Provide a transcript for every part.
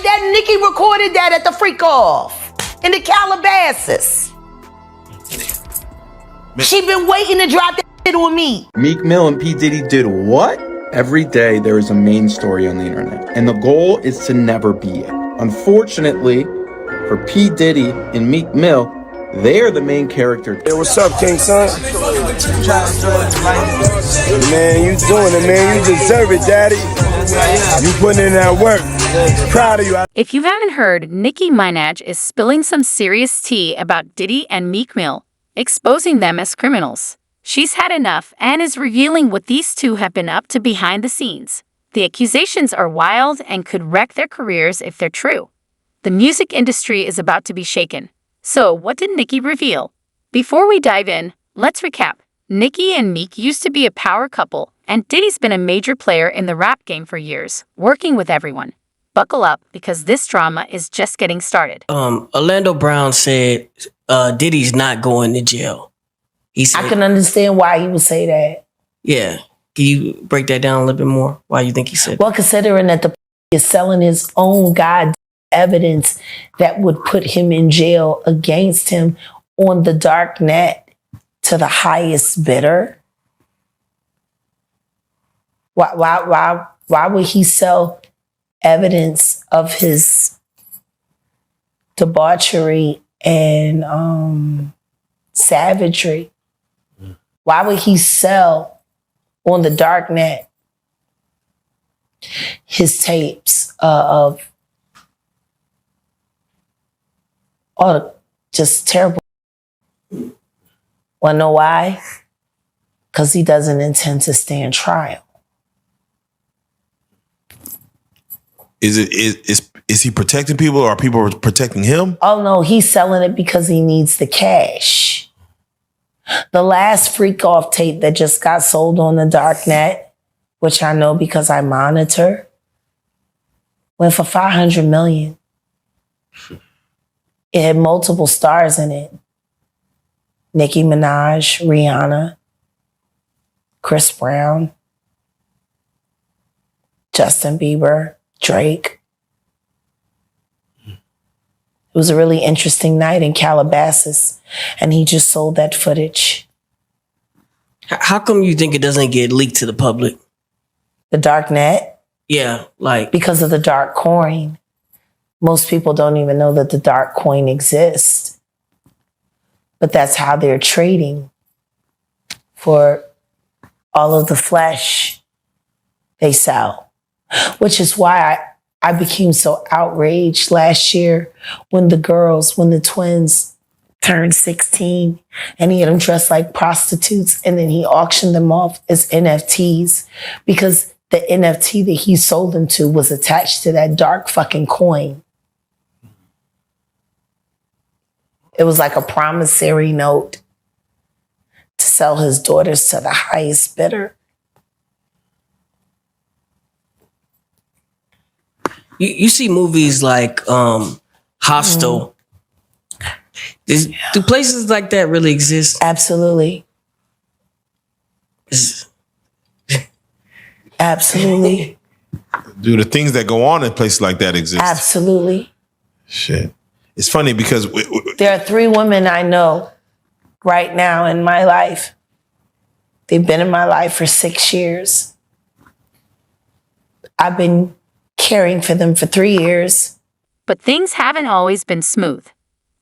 that Nicki recorded that at the freak off in the Calabasas. She been waiting to drop that shit on me. Meek Mill and P. Diddy did what? Every day there is a main story on the internet, and the goal is to never be it. Unfortunately, for P. Diddy and Meek Mill, they are the main character. Hey, what's up, King Son? Man, you doing it, man. You deserve it, Daddy. You putting in that work. Proud of you. If you haven't heard, Nicki Minaj is spilling some serious tea about Diddy and Meek Mill, exposing them as criminals. She's had enough and is revealing what these two have been up to behind the scenes. The accusations are wild and could wreck their careers if they're true. The music industry is about to be shaken. So, what did Nicki reveal? Before we dive in, let's recap. Nicki and Meek used to be a power couple, and Diddy's been a major player in the rap game for years, working with everyone. Buckle up, because this drama is just getting started. Orlando Brown said Diddy's not going to jail. He said, I can understand why he would say that. Yeah. Can you break that down a little bit more? Why you think he said Well, considering that the is selling his own god evidence that would put him in jail against him on the dark net to the highest bidder. Why would he sell evidence of his debauchery and savagery? Why would he sell on the dark net his tapes of all the just terrible? Wanna know why? Because he doesn't intend to stand trial. Is he protecting people, or are people protecting him? Oh no, he's selling it because he needs the cash. The last freak off tape that just got sold on the dark net, which I know because I monitor, went for $500 million. It had multiple stars in it. Nicki Minaj, Rihanna, Chris Brown, Justin Bieber, Drake. It was a really interesting night in Calabasas, and he just sold that footage. How come you think it doesn't get leaked to the public? The dark net? Yeah, like... Because of the dark coin. Most people don't even know that the dark coin exists. But that's how they're trading for all of the flesh they sell. Which is why I became so outraged last year when the twins turned 16 and he had them dressed like prostitutes, and then he auctioned them off as NFTs because the NFT that he sold them to was attached to that dark fucking coin. It was like a promissory note to sell his daughters to the highest bidder. You see movies like Hostel. Do places like that really exist? Absolutely. Absolutely. Do the things that go on in places like that exist? Absolutely. Shit. It's funny because... There are 3 women I know right now in my life. They've been in my life for 6 years. I've been caring for them for 3 years. But things haven't always been smooth.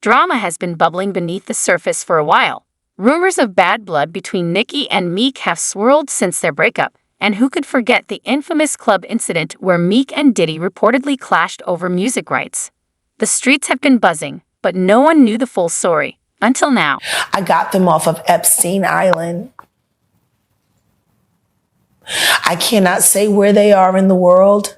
Drama has been bubbling beneath the surface for a while. Rumors of bad blood between Nicki and Meek have swirled since their breakup. And who could forget the infamous club incident where Meek and Diddy reportedly clashed over music rights? The streets have been buzzing, but no one knew the full story until now. I got them off of Epstein Island. I cannot say where they are in the world.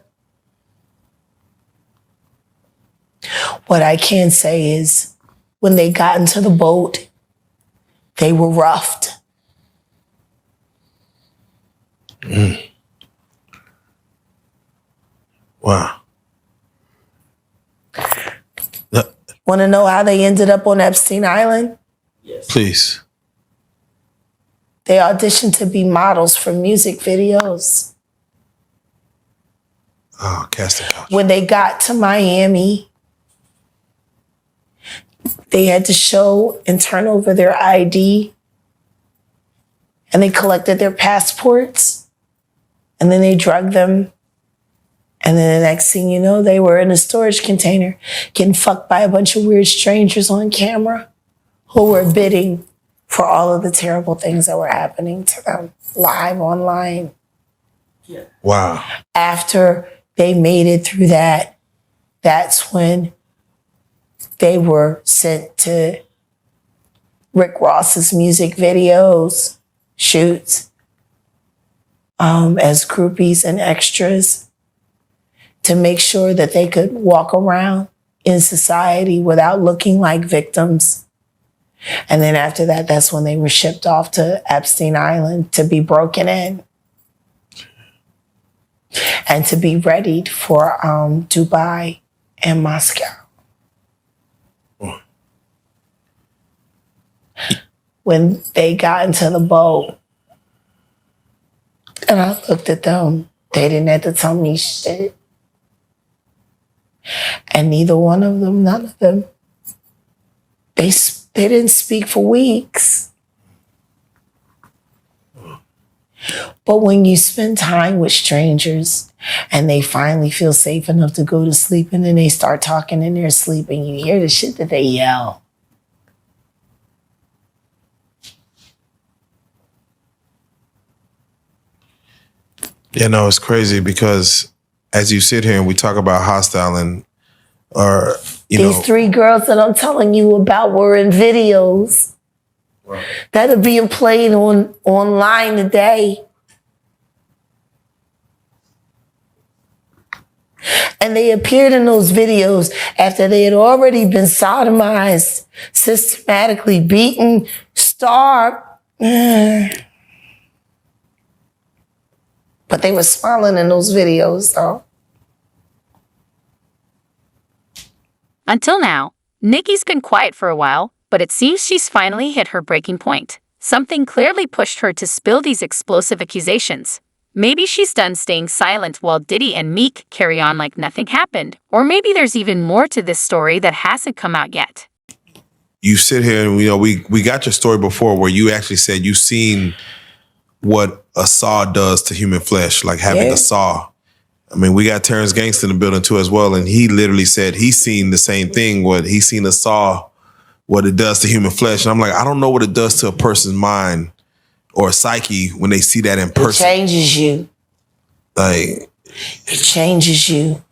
What I can say is when they got into the boat, they were roughed. Wow. Want to know how they ended up on Epstein Island? Yes. Please. They auditioned to be models for music videos. Oh, casting couch. When they got to Miami, they had to show and turn over their ID, and they collected their passports, and then they drugged them. And then the next thing you know, they were in a storage container getting fucked by a bunch of weird strangers on camera who were bidding for all of the terrible things that were happening to them live online. Wow. After they made it through that, that's when they were sent to Rick Ross's music videos, shoots, as groupies and extras to make sure that they could walk around in society without looking like victims. And then after that, that's when they were shipped off to Epstein Island to be broken in and to be readied for Dubai and Moscow. When they got into the boat and I looked at them, they didn't have to tell me shit. And neither one of them, none of them, they didn't speak for weeks. But when you spend time with strangers and they finally feel safe enough to go to sleep and then they start talking in their sleep and you hear the shit that they yell. Yeah, no, it's crazy because as you sit here and we talk about hostile and These 3 girls that I'm telling you about were in videos that are being played online today. And they appeared in those videos after they had already been sodomized, systematically beaten, starved. But they were smiling in those videos, though. Until now, Nicki's been quiet for a while, but it seems she's finally hit her breaking point. Something clearly pushed her to spill these explosive accusations. Maybe she's done staying silent while Diddy and Meek carry on like nothing happened. Or maybe there's even more to this story that hasn't come out yet. You sit here and, we got your story before where you actually said you seen what a saw does to human flesh, like having a saw. I mean, we got Terrence Gangsta in the building too as well, and he literally said he's seen the same thing, what he's seen a saw, what it does to human flesh. And I'm like, I don't know what it does to a person's mind or psyche when they see that in person. It changes you. Like, it changes you.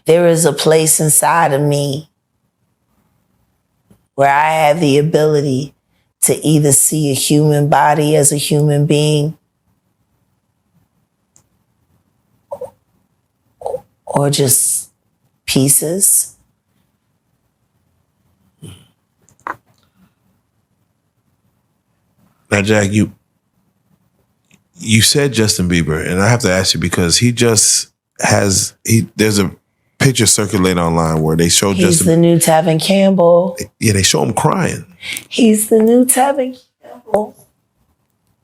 There is a place inside of me where I have the ability to either see a human body as a human being or just pieces. Now, Jack, you said Justin Bieber, and I have to ask you because there's a picture circulating online where they show He's Justin. the new Tevin Campbell. Yeah, they show him crying. He's the new Tevin Campbell.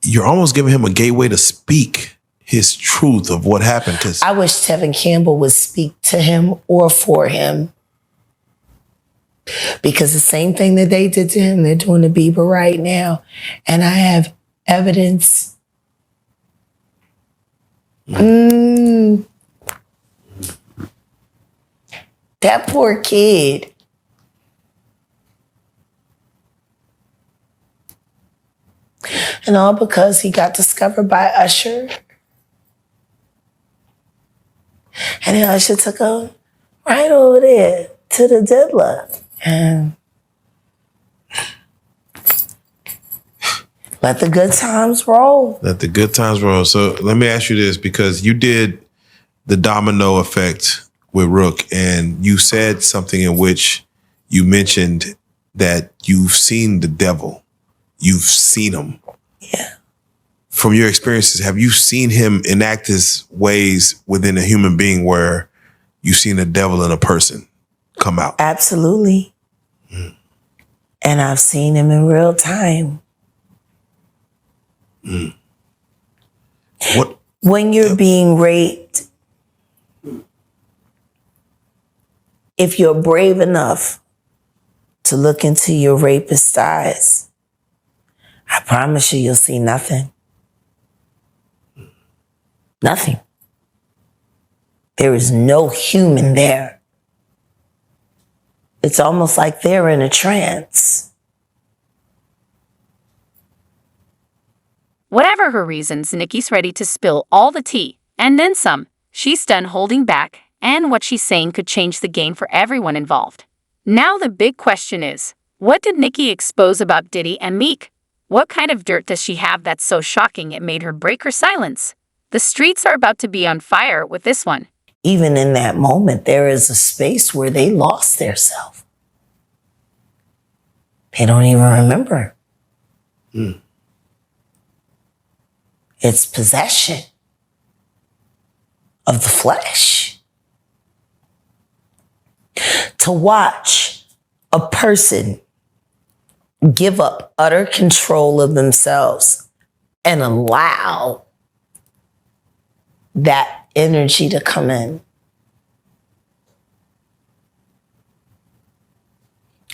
You're almost giving him a gateway to speak his truth of what happened. I wish Tevin Campbell would speak to him or for him. Because the same thing that they did to him, they're doing to Bieber right now. And I have evidence. That poor kid. And all because he got discovered by Usher. And then Usher took him right over there to the diddler. And let the good times roll. Let the good times roll. So let me ask you this, because you did the domino effect with Rook, and you said something in which you mentioned that you've seen the devil. You've seen him. Yeah. From your experiences, have you seen him enact his ways within a human being where you've seen the devil in a person come out? Absolutely. And I've seen him in real time. What? When you're being raped, if you're brave enough to look into your rapist's eyes, I promise you'll see nothing. Nothing. There is no human there. It's almost like they're in a trance. Whatever her reasons, Nicki's ready to spill all the tea, and then some. She's done holding back, and what she's saying could change the game for everyone involved. Now the big question is, what did Nicki expose about Diddy and Meek? What kind of dirt does she have that's so shocking it made her break her silence? The streets are about to be on fire with this one. Even in that moment, there is a space where they lost their self. They don't even remember. It's possession of the flesh. To watch a person give up utter control of themselves and allow that energy to come in.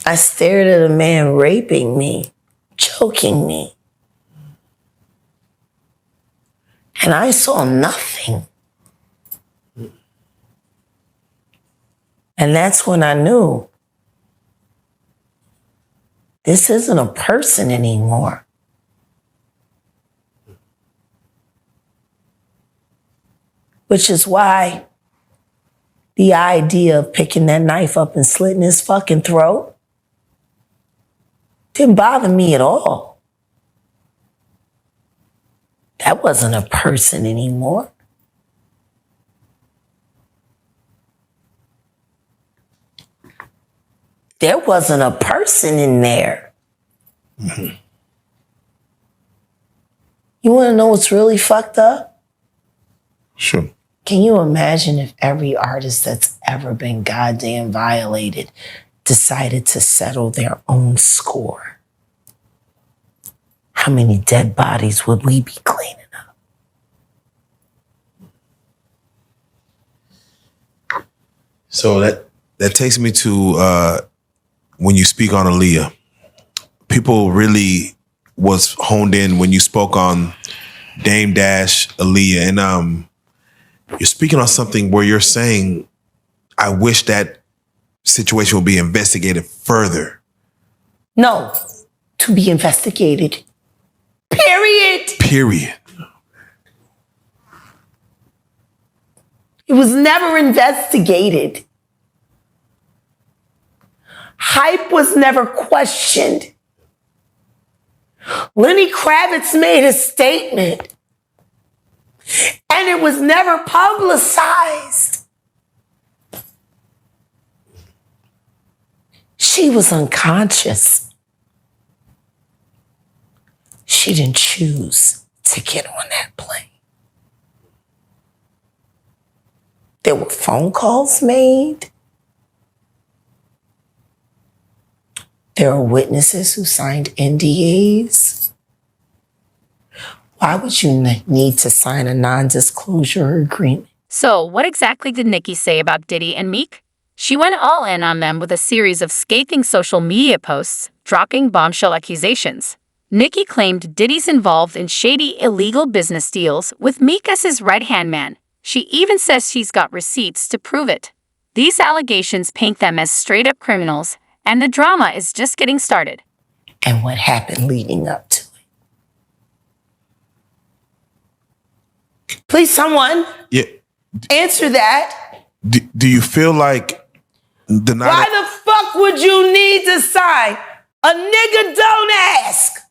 I stared at a man raping me, choking me, and I saw nothing. And that's when I knew this isn't a person anymore. Which is why the idea of picking that knife up and slitting his fucking throat didn't bother me at all. That wasn't a person anymore. There wasn't a person in there. Mm-hmm. You want to know what's really fucked up? Sure. Can you imagine if every artist that's ever been goddamn violated decided to settle their own score? How many dead bodies would we be cleaning up? So that takes me to when you speak on Aaliyah. People really was honed in when you spoke on Dame Dash, Aaliyah, and you're speaking on something where you're saying, I wish that situation would be investigated further. No, to be investigated. Period. It was never investigated. Hype was never questioned. Lenny Kravitz made a statement, and it was never publicized. She was unconscious. She didn't choose to get on that plane. There were phone calls made. There are witnesses who signed NDAs. Why would you need to sign a non-disclosure agreement? So, what exactly did Nicki say about Diddy and Meek? She went all in on them with a series of scathing social media posts, dropping bombshell accusations. Nicki claimed Diddy's involved in shady, illegal business deals with Meek as his right-hand man. She even says she's got receipts to prove it. These allegations paint them as straight-up criminals, and the drama is just getting started. And what happened leading up to it? Please, someone answer that. Do you feel like the night? Why the fuck would you need to sign? A nigga don't ask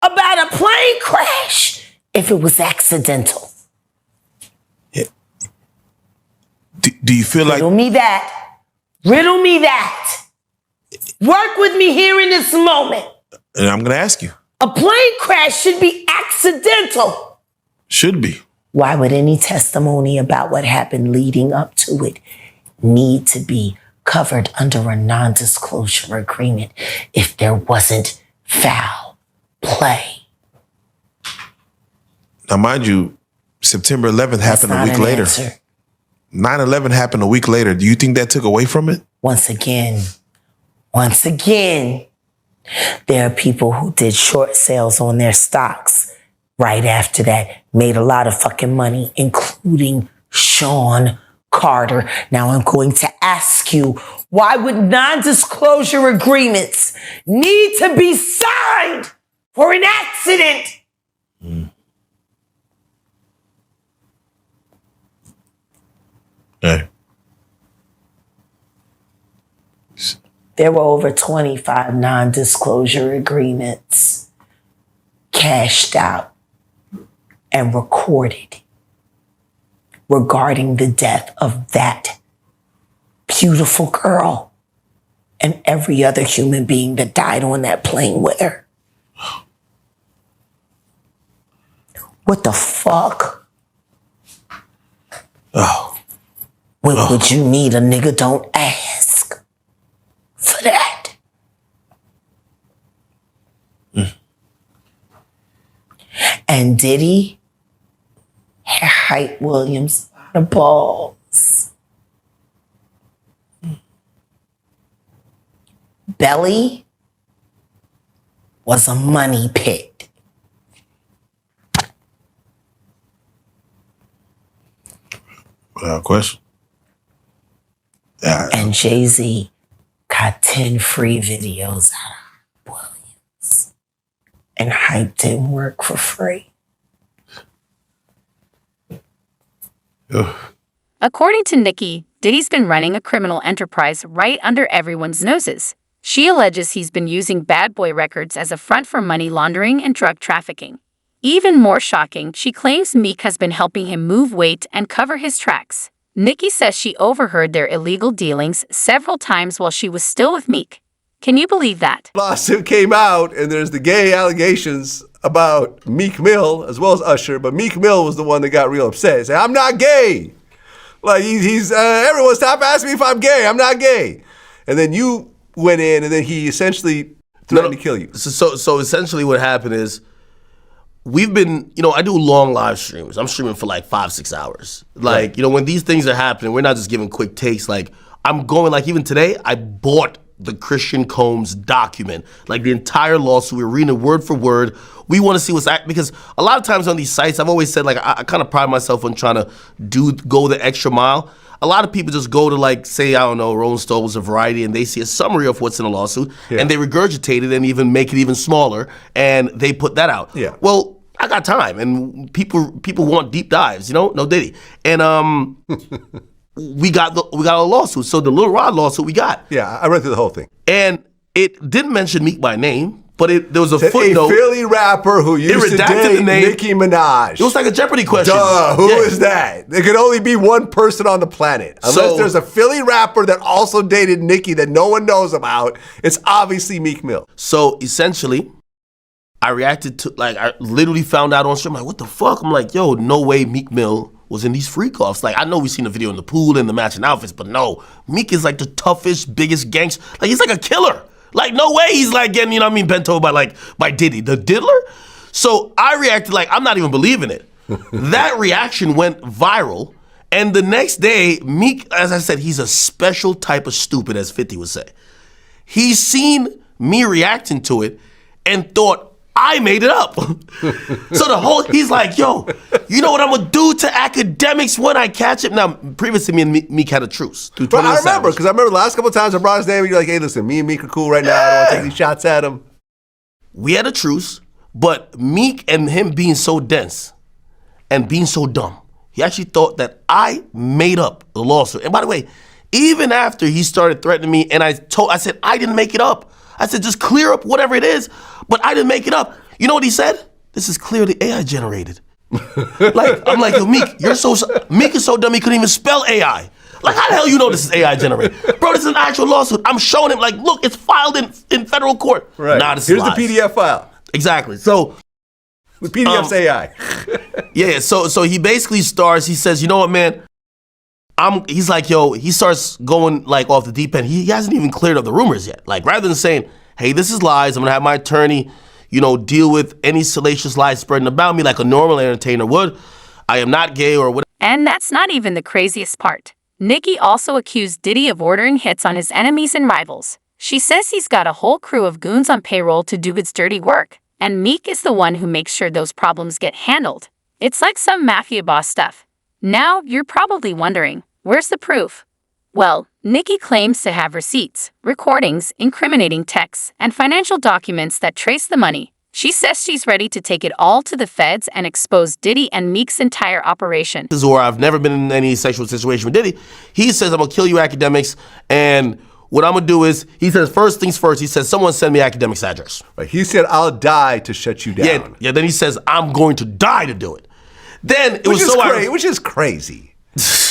about a plane crash if it was accidental. Do you feel like... Riddle me that. Riddle me that. Work with me here in this moment. And I'm going to ask you. A plane crash should be accidental. Should be. Why would any testimony about what happened leading up to it need to be covered under a non-disclosure agreement if there wasn't foul play? Now, mind you, September 11th That's happened a not week an later. answer. 9/11 happened a week later. Do you think that took away from it? Once again, there are people who did short sales on their stocks right after that, made a lot of fucking money, including Sean Carter. Now I'm going to ask you, why would non-disclosure agreements need to be signed for an accident? Hey. There were over 25 non-disclosure agreements cashed out and recorded regarding the death of that beautiful girl and every other human being that died on that plane with her. What the fuck? Oh. What would you need? A nigga don't ask for that. And Diddy had Hype Williams a lot of balls. Belly was a money pit. Without question. Yeah. And Jay-Z got 10 free videos out of Williams. And Hype didn't work for free. Ugh. According to Nicki, Diddy's been running a criminal enterprise right under everyone's noses. She alleges he's been using Bad Boy Records as a front for money laundering and drug trafficking. Even more shocking, she claims Meek has been helping him move weight and cover his tracks. Nicki says she overheard their illegal dealings several times while she was still with Meek. Can you believe that? Lawsuit came out, and there's the gay allegations about Meek Mill as well as Usher, but Meek Mill was the one that got real upset. He said, "I'm not gay." Like everyone stop asking me if I'm gay. I'm not gay. And then you went in, and then he essentially threatened to kill you. So essentially what happened is, we've been, I do long live streams. I'm streaming for like 5-6 hours. Like, Right. When these things are happening, we're not just giving quick takes. Like, I'm going, like even today, I bought the Christian Combs document, like the entire lawsuit. We're reading it word for word. We want to see because a lot of times on these sites, I've always said, like, I kind of pride myself on trying to go the extra mile. A lot of people just go to, like, say, I don't know, Rolling Stones or Variety, and they see a summary of what's in a lawsuit, and they regurgitate it and even make it even smaller, and they put that out. Yeah. Well, I got time, and people want deep dives, no Diddy, and we got a lawsuit. So the Lil Rod lawsuit we got. Yeah, I read through the whole thing. And it didn't mention Meek by name, but there was a Said footnote. a Philly rapper who used to redacted date the name. Nicki Minaj. It was like a Jeopardy question. Duh, who Yeah. is that? There could only be one person on the planet. Unless So- there's a Philly rapper that also dated Nicki that no one knows about, it's obviously Meek Mill. So essentially, I reacted to, like, I literally found out on stream, like, what the fuck? I'm like, yo, no way Meek Mill was in these freak-offs. Like, I know we've seen the video in the pool and the matching outfits, but no, Meek is like the toughest, biggest gangster. Like, he's like a killer. Like, no way he's like getting, bent over by Diddy, the diddler. So I reacted like, I'm not even believing it. That reaction went viral. And the next day, Meek, as I said, he's a special type of stupid, as 50 would say. He's seen me reacting to it and thought, I made it up. So he's like, yo, you know what I'm gonna do to academics when I catch him? Now, previously me and Meek had a truce. But I remember, because I remember the last couple of times I brought his name, and you're like, hey, listen, me and Meek are cool right now. I don't want to take these shots at him. We had a truce, but Meek and him being so dense and being so dumb, he actually thought that I made up the lawsuit. And by the way, even after he started threatening me, and I said, I didn't make it up. I said, just clear up whatever it is, but I didn't make it up. You know what he said? This is clearly AI generated. Like, I'm like, yo, Meek, Meek is so dumb he couldn't even spell AI. Like, how the hell you know this is AI generated? Bro, this is an actual lawsuit. I'm showing him, like, look, it's filed in federal court. Right. Nah, this is Here's lies. the PDF file. Exactly. So, The PDF's AI. yeah, so he basically starts, he says, you know what, man? He's like, yo, he starts going like off the deep end. He hasn't even cleared up the rumors yet. Like, rather than saying, hey, this is lies, I'm gonna have my attorney, deal with any salacious lies spreading about me like a normal entertainer would. I am not gay or whatever. And that's not even the craziest part. Nicki also accused Diddy of ordering hits on his enemies and rivals. She says he's got a whole crew of goons on payroll to do his dirty work, and Meek is the one who makes sure those problems get handled. It's like some mafia boss stuff. Now, you're probably wondering, where's the proof? Well, Nicki claims to have receipts, recordings, incriminating texts, and financial documents that trace the money. She says she's ready to take it all to the feds and expose Diddy and Meek's entire operation. This is where I've never been in any sexual situation with Diddy. He says, I'm going to kill you academics, and what I'm going to do is, he says, first things first, he says, someone send me academics address. Right. He said, I'll die to shut you down. Yeah, then he says, I'm going to die to do it. Then it which was which is crazy.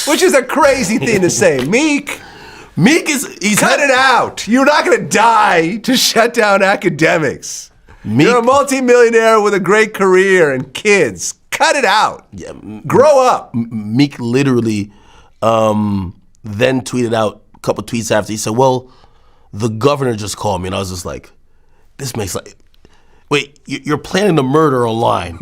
Which is a crazy thing to say. Meek is cut it out. You're not going to die to shut down academics. You're a multimillionaire with a great career and kids. Cut it out. Yeah, grow up. Meek literally then tweeted out a couple tweets after. He said, well, the governor just called me. And I was just like, this makes like, wait, you're planning a murder online.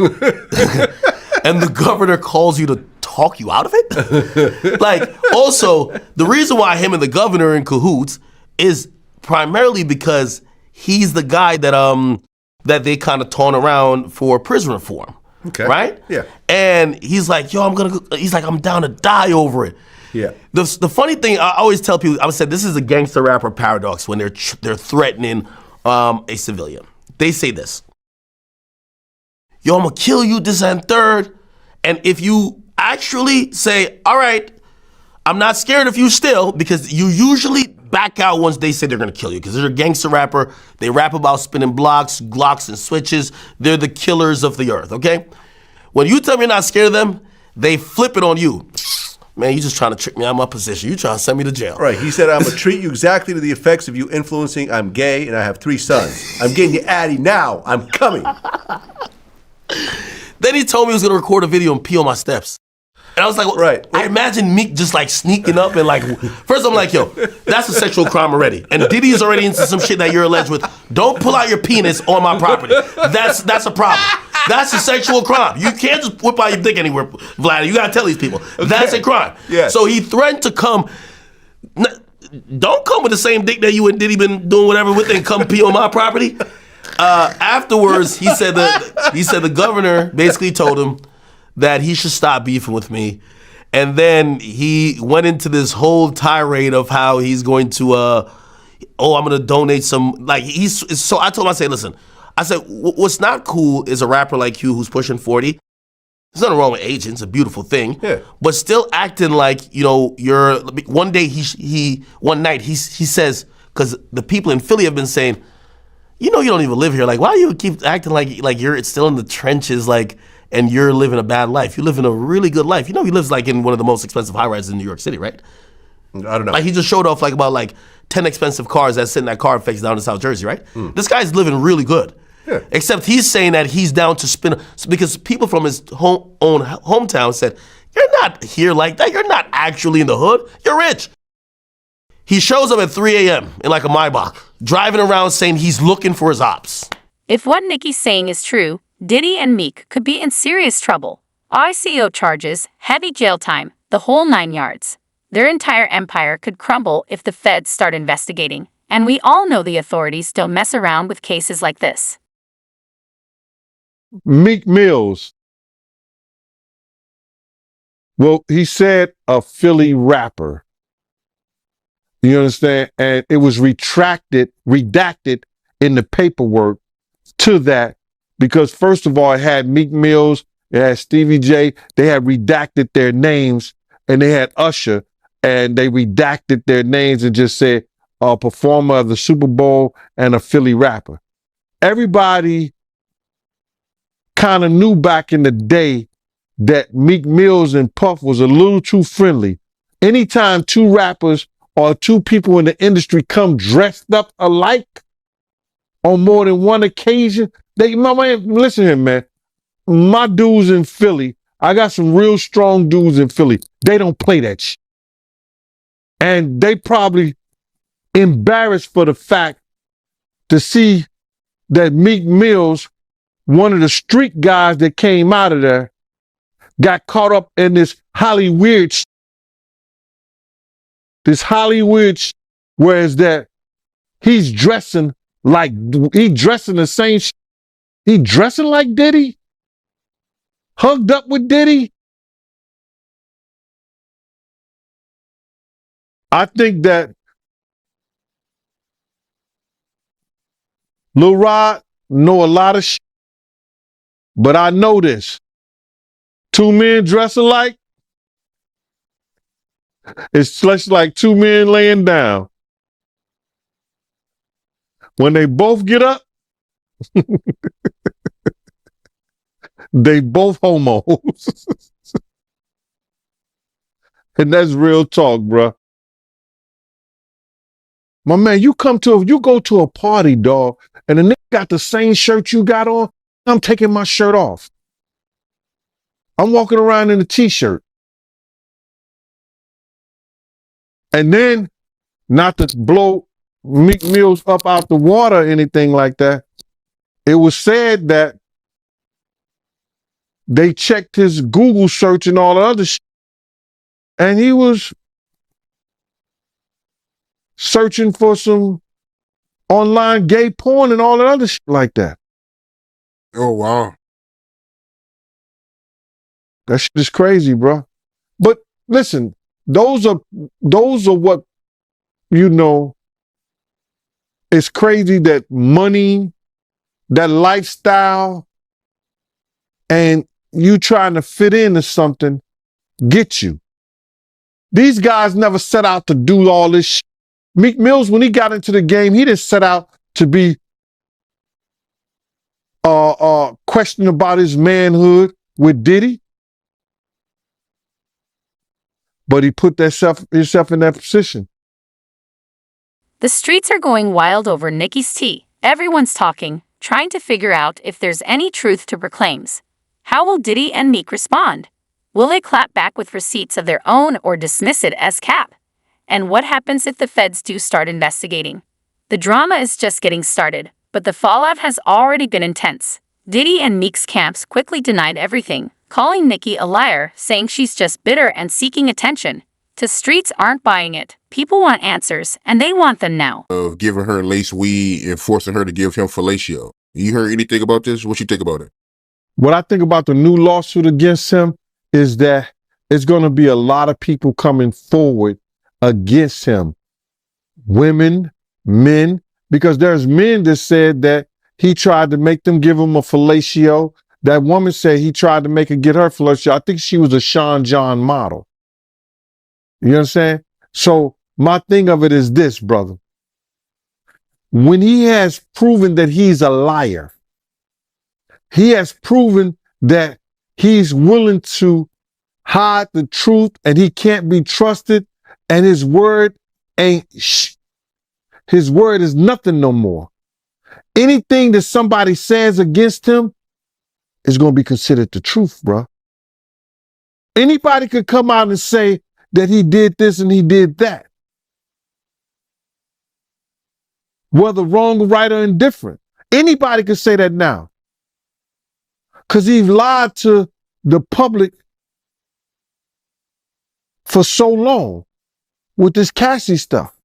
And the governor calls you to talk you out of it? Like, also, the reason why him and the governor are in cahoots is primarily because he's the guy that that they kind of taunt around for prison reform. Okay. Right? Yeah. And he's like, yo, I'm down to die over it. Yeah. The funny thing, I always tell people, I said this is a gangster rapper paradox when they're threatening a civilian. They say this. Yo, I'm gonna kill you, this and third. And if you actually say, all right, I'm not scared of you still, because you usually back out once they say they're gonna kill you, because they're a gangster rapper. They rap about spinning blocks, Glocks, and switches. They're the killers of the earth, okay? When you tell me you're not scared of them, they flip it on you. Man, you just trying to trick me out of my position. You trying to send me to jail. Right. He said, I'm going to treat you exactly to the effects of you influencing. I'm gay and I have 3 sons. I'm getting you Addy now. I'm coming. Then he told me he was going to record a video and pee on my steps. And I was like, well, right. I imagine Meek just like sneaking up and like, first I'm like, yo, that's a sexual crime already. And Diddy is already into some shit that you're alleged with. Don't pull out your penis on my property. That's a problem. That's a sexual crime. You can't just whip out your dick anywhere, Vlad. You gotta tell these people. Okay. That's a crime. Yes. So he threatened to come. Don't come with the same dick that you and Diddy been doing whatever with and come pee on my property. Afterwards, he said the governor basically told him that he should stop beefing with me. And then he went into this whole tirade of how he's going to, I'm going to donate some, like, so I told him, I said, listen, what's not cool is a rapper like you who's pushing 40. There's nothing wrong with aging. It's a beautiful thing. Yeah. But still acting like, you're, one day one night he says, because the people in Philly have been saying, you don't even live here. Like, why do you keep acting like you're still in the trenches, like, and you're living a bad life? You live in a really good life. He lives like in one of the most expensive high-rises in New York City, right? I don't know. Like, he just showed off like about like 10 expensive cars that sit in that car factory down in South Jersey, right? This guy's living really good. Yeah. Except he's saying that he's down to spin, because people from his own hometown said, you're not here like that. You're not actually in the hood. You're rich. He shows up at 3 a.m. in like a Maybach, driving around saying he's looking for his ops. If what Nicki's saying is true, Diddy and Meek could be in serious trouble. ICO charges, heavy jail time, the whole 9 yards. Their entire empire could crumble if the feds start investigating. And we all know the authorities don't mess around with cases like this. Meek Mills. Well, he said a Philly rapper. You understand? And it was redacted in the paperwork to that, because first of all, it had Meek Mills, it had Stevie J, they had redacted their names, and they had Usher, and they redacted their names and just said a performer of the Super Bowl and a Philly rapper. Everybody kind of knew back in the day that Meek Mills and Puff was a little too friendly. Anytime 2 rappers or 2 people in the industry come dressed up alike on more than one occasion, listen here, man. My dudes in Philly, I got some real strong dudes in Philly. They don't play that shit. And they probably embarrassed for the fact to see that Meek Mills, one of the street guys that came out of there, got caught up in this Hollywood, whereas that he's dressing like, he dressing the same, he dressing like Diddy, hugged up with Diddy. I think that Lil Rod know a lot of shit, but I know this. Two men dress alike, it's just like two men laying down. When they both get up, they both homos. And that's real talk, bruh. My man, you go to a party, dog, and the nigga got the same shirt you got on, I'm taking my shirt off. I'm walking around in a t-shirt. And then, not to blow Meek Mill's up out the water or anything like that, it was said that they checked his Google search and all the other shit, and he was searching for some online gay porn and all that other shit like that. Oh, wow. That shit is crazy, bro. But listen, those are what, it's crazy that money, that lifestyle, and you trying to fit into something get you. These guys never set out to do all this shit. Meek Mills, when he got into the game, he didn't set out to be questioning about his manhood with Diddy. But he put himself in that position. The streets are going wild over Nicki's tea. Everyone's talking, trying to figure out if there's any truth to her claims. How will Diddy and Meek respond? Will they clap back with receipts of their own or dismiss it as cap? And what happens if the feds do start investigating? The drama is just getting started, but the fallout has already been intense. Diddy and Meek's camps quickly denied everything, calling Nicki a liar, saying she's just bitter and seeking attention. The streets aren't buying it. People want answers, and they want them now. Of giving her lace weed and forcing her to give him fellatio. You heard anything about this? What you think about it? What I think about the new lawsuit against him is that it's going to be a lot of people coming forward against him. Women, men, because there's men that said that he tried to make them give him a fellatio. That woman said he tried to make her get her fellatio. I think she was a Sean John model. You understand? So my thing of it is this, brother. When he has proven that he's a liar, he has proven that he's willing to hide the truth and he can't be trusted, and his word is nothing no more. Anything that somebody says against him is going to be considered the truth, bro. Anybody could come out and say that he did this and he did that. Whether wrong, right, or indifferent. Anybody could say that now. Because he lied to the public for so long with this Cassie stuff.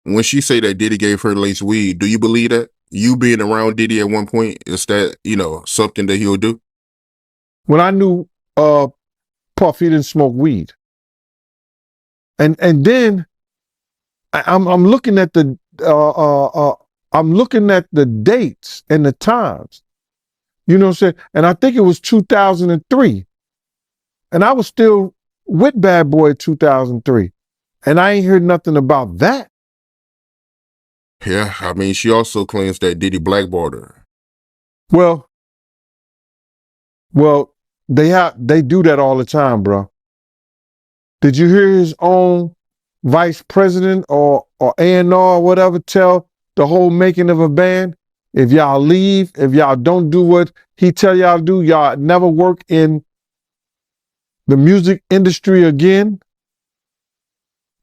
When she say that Diddy gave her lace weed, do you believe that? You being around Diddy at one point, is that, something that he'll do? When I knew Puff, he didn't smoke weed. And then I'm looking at the dates and the times. You know what I'm saying? And I think it was 2003. And I was still with Bad Boy 2003. And I ain't heard nothing about that. Yeah, I mean, she also claims that Diddy blackballed her. Well, they do that all the time, bro. Did you hear his own vice president or A&R or whatever tell the whole making of a band? If y'all leave, if y'all don't do what he tell y'all to do, y'all never work in the music industry again.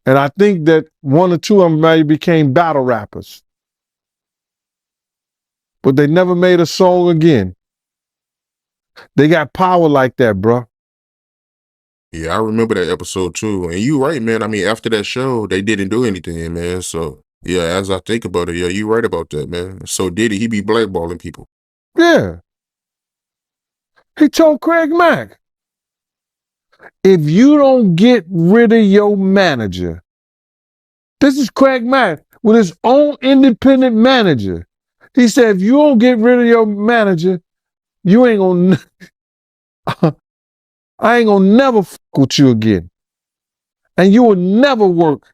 And I think that one or two of them maybe became battle rappers. But they never made a song again. They got power like that, bro. Yeah, I remember that episode too. And you right, man. I mean, after that show, they didn't do anything, man. So yeah, as I think about it, yeah, you right about that, man. So Diddy, he be blackballing people. Yeah. He told Craig Mack, if you don't get rid of your manager, this is Craig Mack with his own independent manager. He said, if you don't get rid of your manager, you ain't gonna, I ain't gonna never fuck with you again. And you will never work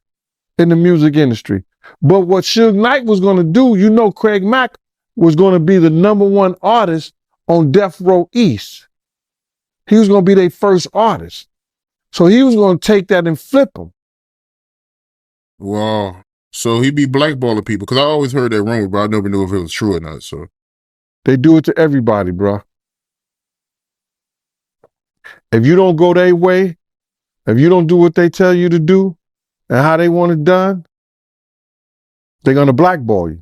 in the music industry. But what Suge Knight was gonna do, you know, Craig Mack was gonna be the #1 artist on Death Row East. He was gonna be their first artist. So he was gonna take that and flip them. Wow. So he be blackballing people. Because I always heard that rumor, but I never knew if it was true or not. So They do it to everybody, bro. If you don't go their way, if you don't do what they tell you to do and how they want it done, they're gonna blackball you.